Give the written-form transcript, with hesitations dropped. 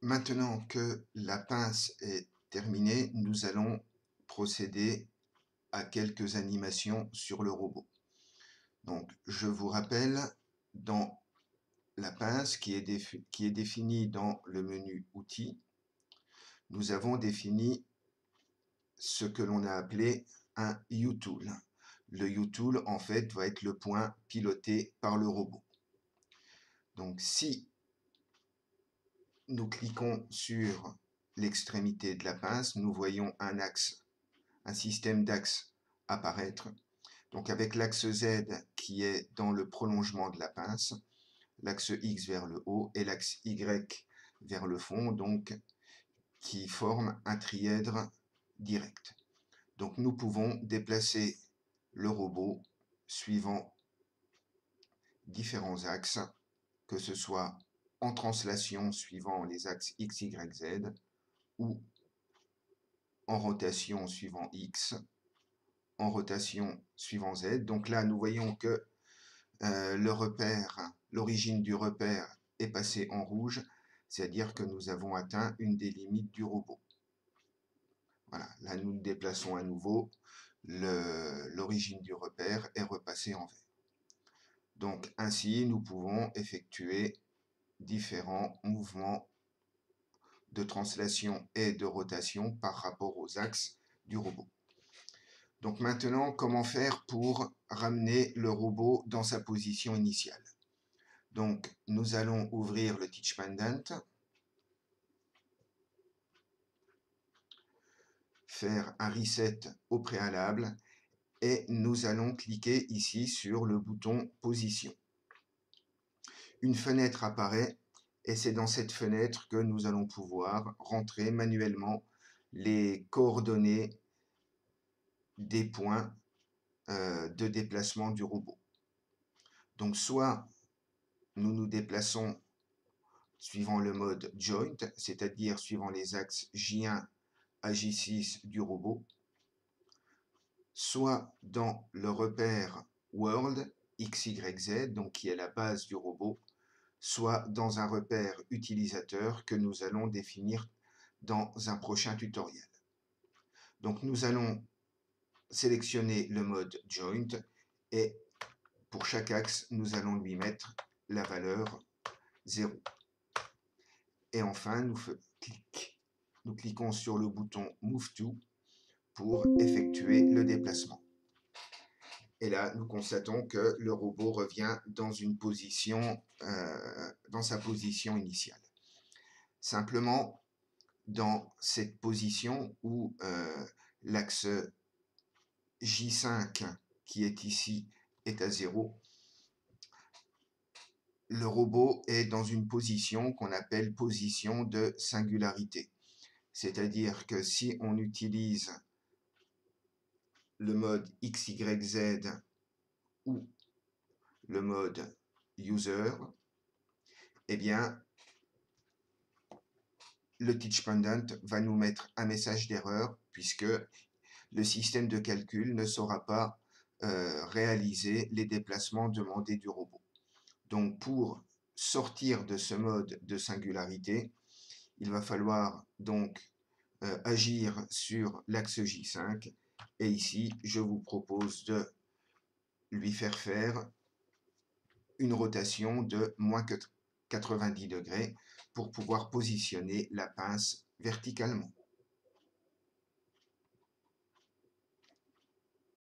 Maintenant que la pince est terminée, nous allons procéder à quelques animations sur le robot. Donc, je vous rappelle, dans la pince qui est définie dans le menu Outils, nous avons défini ce que l'on a appelé un U-Tool. Le U-Tool, en fait, va être le point piloté par le robot. Donc, si nous cliquons sur l'extrémité de la pince, nous voyons un système d'axes apparaître. Donc avec l'axe Z qui est dans le prolongement de la pince, l'axe X vers le haut et l'axe Y vers le fond, donc qui forment un trièdre direct. Donc nous pouvons déplacer le robot suivant différents axes, que ce soit en translation suivant les axes X, Y, Z, ou en rotation suivant X, en rotation suivant Z. Donc là, nous voyons que l'origine du repère est passée en rouge, c'est-à-dire que nous avons atteint une des limites du robot. Voilà, là nous nous déplaçons à nouveau, l'origine du repère est repassée en vert. Donc ainsi, nous pouvons effectuer différents mouvements de translation et de rotation par rapport aux axes du robot. Donc maintenant, comment faire pour ramener le robot dans sa position initiale? Donc nous allons ouvrir le Teach Pendant, faire un reset au préalable et nous allons cliquer ici sur le bouton Position. Une fenêtre apparaît et c'est dans cette fenêtre que nous allons pouvoir rentrer manuellement les coordonnées des points de déplacement du robot. Donc soit nous nous déplaçons suivant le mode Joint, c'est-à-dire suivant les axes J1 à J6 du robot, soit dans le repère World XYZ, donc qui est la base du robot, soit dans un repère utilisateur que nous allons définir dans un prochain tutoriel. Donc nous allons sélectionner le mode Joint et pour chaque axe, nous allons lui mettre la valeur 0. Et enfin, nous cliquons sur le bouton Move To pour effectuer le déplacement. Et là, nous constatons que le robot revient dans sa position initiale. Simplement, dans cette position où l'axe J5 qui est ici est à 0, le robot est dans une position qu'on appelle position de singularité. C'est-à-dire que si on utilise le mode XYZ ou le mode User, eh bien, le Teach Pendant va nous mettre un message d'erreur puisque le système de calcul ne saura pas réaliser les déplacements demandés du robot. Donc, pour sortir de ce mode de singularité, il va falloir donc agir sur l'axe J5 et ici, je vous propose de lui faire une rotation de moins 90 degrés pour pouvoir positionner la pince verticalement.